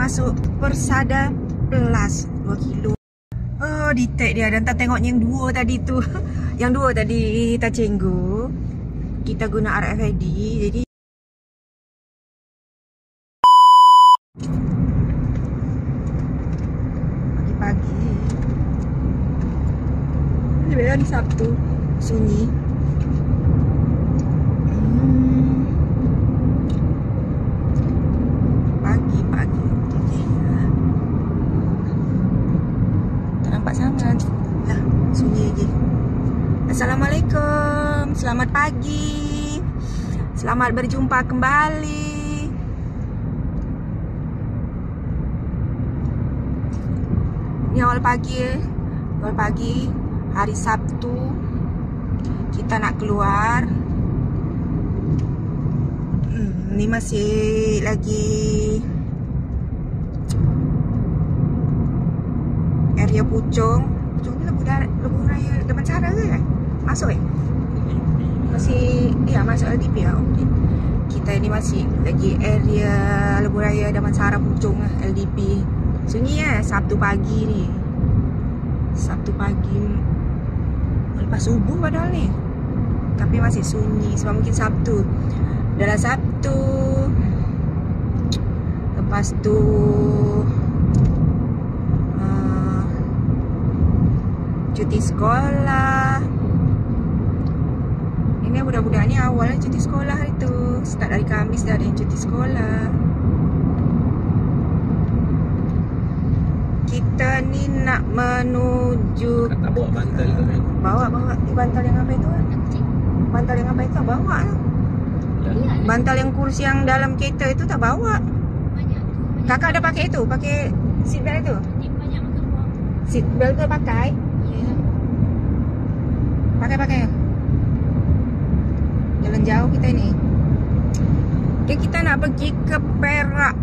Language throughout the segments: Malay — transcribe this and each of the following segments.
masuk Persada Plus 2 kilo. Oh, detect dia. Dan tak tengok yang dua tadi tu. Yang dua tadi kita cenggu. Kita guna RFID. Jadi pagi-pagi. Ini hari Sabtu. Sunyi. Pagi-pagi. Tak nampak sangat. Lah, sunyi lagi. Assalamualaikum. Selamat pagi. Selamat berjumpa kembali. Ini awal pagi. Awal pagi hari Sabtu. Kita nak keluar. Ni masih lagi area Puchong. Puchong ni lebuh raya Damansara ke? Masuk masih, ya masuk LDP lah. Okay. Kita ni masih lagi area lebuh raya Damansara Puchong lah, LDP. Sunyi Sabtu pagi ni. Sabtu pagi lepas subuh padahal ni. Tapi masih sunyi sebab mungkin Sabtu. Dalam Sabtu. Lepas tu cuti sekolah. Ini budak-budak ni awalnya cuti sekolah hari tu. Start dari Khamis dah ada yang cuti sekolah. Kita ni nak menuju. Tak bawa bantal tu kan? Bawa bantal yang apa itu? Bantal yang apa itu bawa lah. Bantal yang kursi yang dalam kereta itu tak bawa. Kakak ada pakai itu, pakai seat belt itu. Seat belt tu pakai? Pakai. Jalan jauh kita ni. Okay, kita nak pergi ke Perak.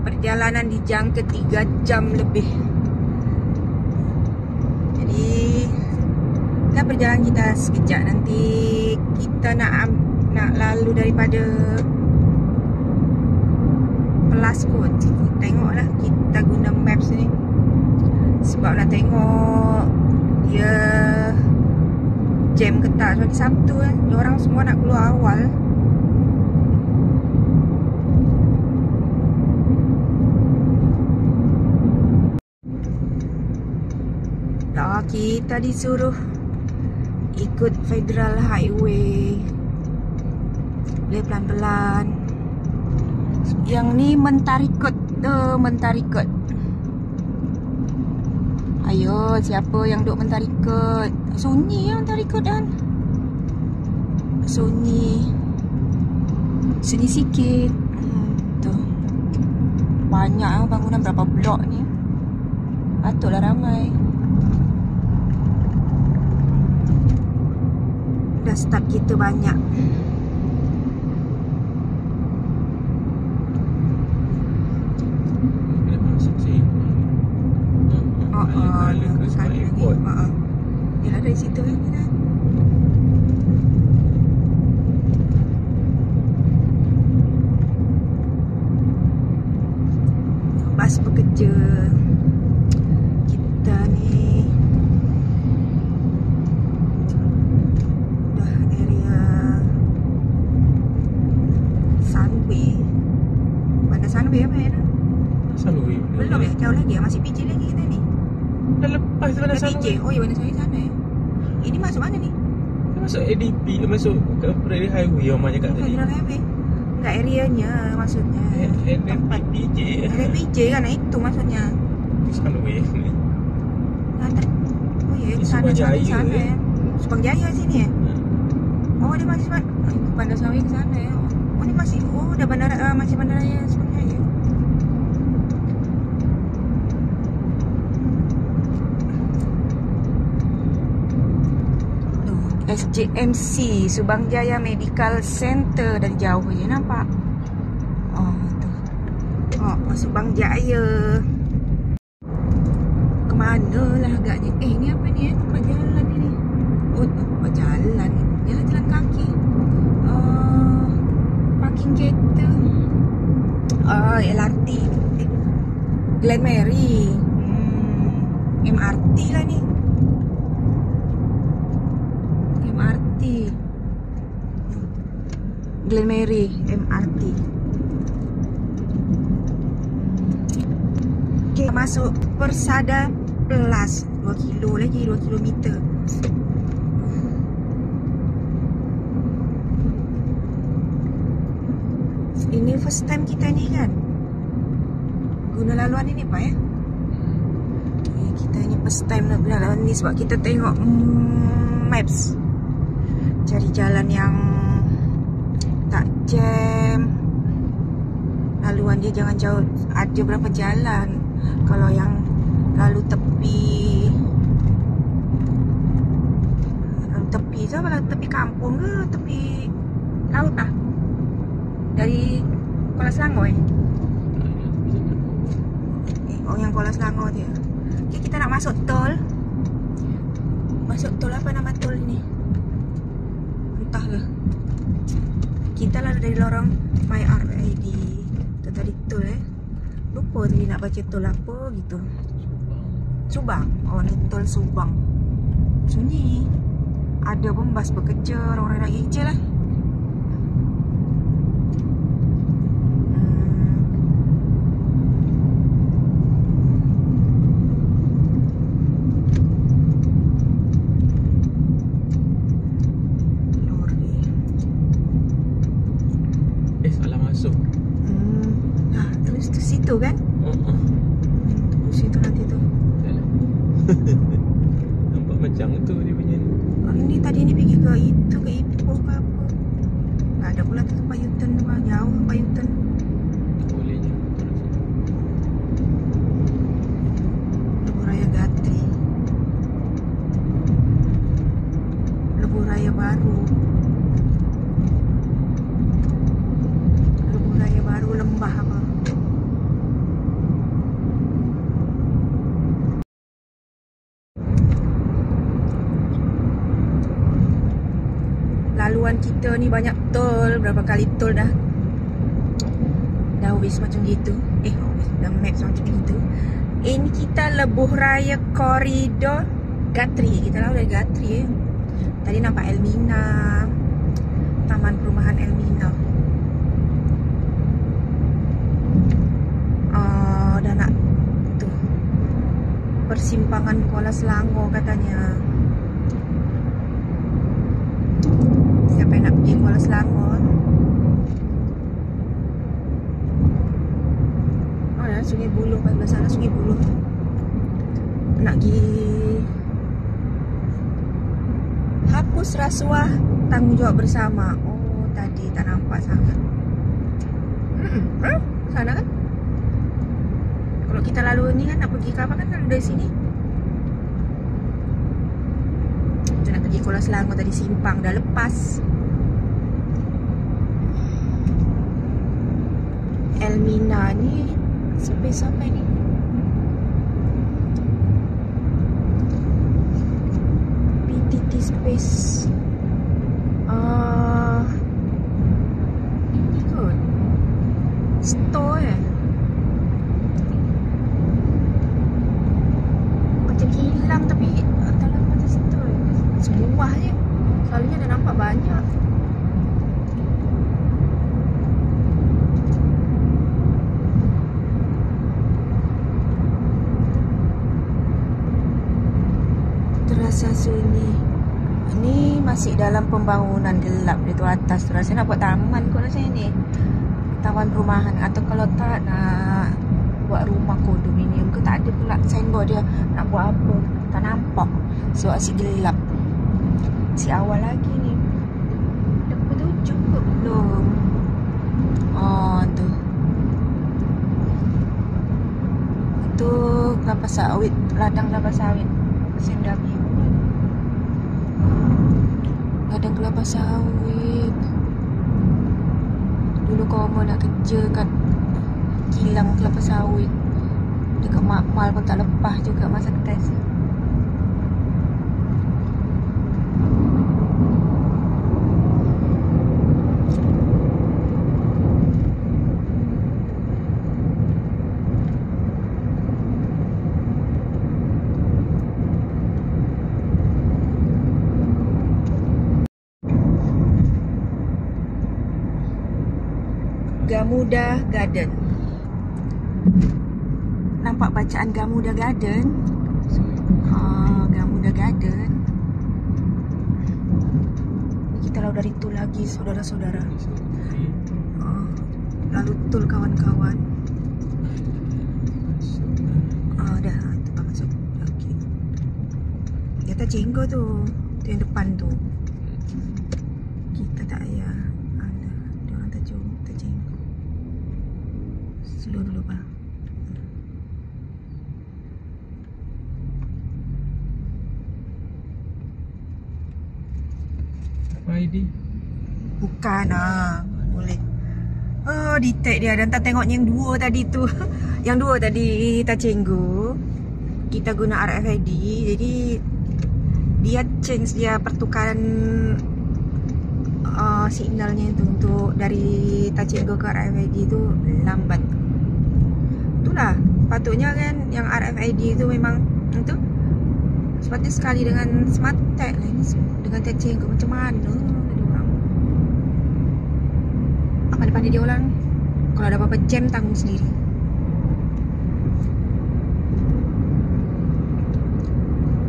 Perjalanan dijangka 3 jam lebih. Jadi dah perjalanan kita sekejap. Nanti kita nak lalu daripada Pelas kot. Tengoklah kita guna maps ni. Sebab nak tengok dia jam ke tak. Sebab Sabtu kan, diorang semua nak keluar awal. Dah kita disuruh ikut Federal Highway. Boleh pelan-pelan. Yang ni mentarikut tu, mentarikut. Ayo, siapa yang duk mentarikut? Sunyi yang mentarikut kan? Sunyi sikit. Tu. Banyak bangunan, berapa blok ni. Patutlah ramai. Dah start kita banyak. Ya dari situ kan. Bas bekerja. Kita ni dah area Sunway. Bandar Sunway apa ya? Sunway. Belum ya, jauh lagi. Masih PJ lagi kita ni. Dah lepas Bandar Sunway. Oh ya, Bandar Sunway sana ya. Ini masuk mana ni? Masuk ADP, masuk ke Federal Highway yang Mak cakap tadi. Federal Highway. Enggak areanya maksudnya. Tempat PJ. Ada PJ kan, itu maksudnya. Sunway ni. Oh ya, sana ya. Subang Jaya sini ya. Oh, dia masih Bandar Sunway ke sana ya. Oh, ni masih dah bandara masih bandaraya Subang Jaya. SJMC Subang Jaya Medical Center. Dari jauh je nampak. Oh tu. Oh, Subang Jaya. Kemana lah agaknya. Ni apa ni tempat jalan ni. Oh, tempat jalan. Jalan kaki. Parking kereta. LRT. Glen Mary. MRT lah ni. MRT. Glen Mary MRT. Okay, masuk Persada Plus. 2 kilo lagi, 2 kilometer. Ini first time kita ni kan guna laluan ini Pak ya. Okay, kita ni first time nak guna laluan ni sebab kita tengok maps, cari jalan yang tak jam. Laluan dia jangan jauh. Ada berapa jalan. Kalau yang lalu tepi tu apa, tepi kampung ke tepi laut lah, dari Kuala Selangor oh yang Kuala Selangor dia. Okay, kita nak masuk tol. Masuk tol apa nama tol ni? Entahlah. Kita lalu dari lorong MyRID. Itu tadi tol lupa tadi nak baca tol apa gitu. Subang. Oh ni tol Subang. Sunyi. Ada pun bas bekerja, orang-orang nak kerja lah. Salah masuk. Terus tu situ kan? Terus situ nanti tu. Nampak macam tu dia punya ni. Ni tadi ni pergi ke itu, ke Ipoh ke apa. Tak ada pula tu tempat U-turn tu. Jauh tempat U-turn. Bolehnya. Lebuh Raya Gatri. Lebuh Raya Baru. Lebuh Raya Baru Lembah apa. Laluan kita ni banyak tol. Berapa kali tol dah. Dah always macam gitu. Dah maps macam gitu. Ini kita Lebuh Raya Koridor Gatri. Kita lalu dari Gatri Tadi nampak Elmina, Taman Perumahan Elmina. Dah nak tu persimpangan Kuala Selangor katanya. Siapa yang nak pergi Kuala Selangor? Ya, Sungai Buloh, pada sana Sungai Buloh. Nak pergi hapus rasuah, tanggungjawab bersama. Oh, tadi tak nampak sangat. Sana kan? Kalau kita lalu ni kan nak pergi ke apa kan, lalu dari sini. Kita nak pergi Kuala Selangor tadi, simpang dah lepas. Elmina ni sampai ni. PTT Space. Ini kot store macam hilang tapi entahlah macam store sebuah je. Selalunya dah nampak banyak. Terasa sunyi. Ni masih dalam pembangunan, gelap dia tu atas tu. Rasanya nak buat taman kot rasanya ni. Taman perumahan. Atau kalau tak nak buat rumah kondominium ke, tak ada pula signboard dia nak buat apa. Tak nampak. So asyik gelap. Si awal lagi ni. Dah pukul 7 ke belum? Tu. Itu kelapa sawit. Ladang kelapa sawit. SMW. Ladang kelapa sawit. Dulu Komo nak kerja kat kilang kelapa sawit. Dekat Makmal pun tak lepas juga masa test. Gamuda Garden. Nampak bacaan Gamuda Garden? Gamuda Garden. Ini kita lalu dari tol lagi, saudara-saudara. Lalu tol kawan-kawan. Dah, tempat masuk. Okey. Dia tak jenggo tu. Tu yang depan tu. Kita tak payah. Dia orang tak jenggo. Slow dulu, Pak. Apa ID? Bukan boleh. Detect dia. Dan tak tengok yang dua tadi tu. Yang dua tadi tak cenggu. Kita guna RFID. Jadi dia change dia pertukaran signalnya itu untuk dari Tacenggo ke RFID itu lambat. Itulah patutnya kan yang RFID itu memang itu seperti sekali dengan Smart Tag lah. Ini dengan Tacenggo macam mana ada orang. Pandai-pandai dia orang. Kalau ada apa-apa jam tanggung sendiri.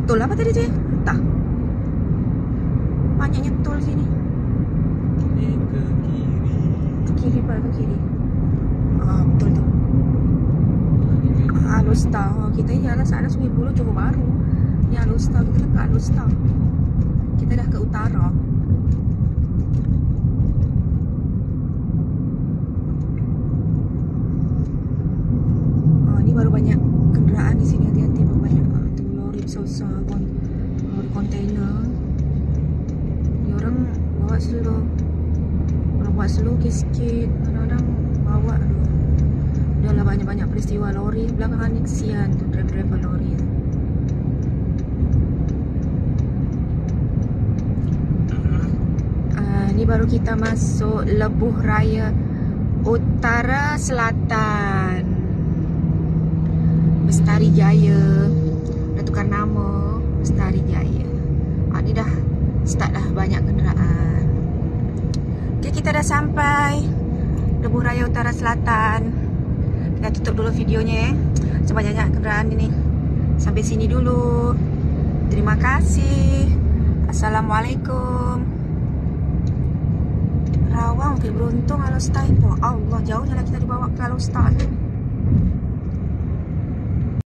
Tol apa tadi tu ya? Entah. Banyaknya tol sini. Ke kiri. Ke kiri Pak, ke kiri. Betul tu. Alustar. Kita jalan sana Sungai Buloh Johor Bahru. Ni Alustar, kita dah ke Alustar. Kita dah ke utara. Ni baru banyak kenderaan di sini, hati-hati banyak tu lori besar, lori kontainer. Dia orang bawa slow. Orang buat slow sikit, kadang-kadang bawa tu. Dah lah banyak-banyak peristiwa lori belakangan ni, kesian tu driver lori tu. Ni baru kita masuk Lebuh Raya Utara Selatan. Bestari Jaya. Dah tukar nama Bestari Jaya. Ni dah start dah banyak kenderaan. Okay, kita dah sampai Lebuh Raya Utara Selatan. Kita tutup dulu videonya sebab banyak kenderaan ini. Sampai sini dulu. Terima kasih. Assalamualaikum. Rawang, beruntung Alustar. Allah, jauhnya lah kita dibawa ke Alustar.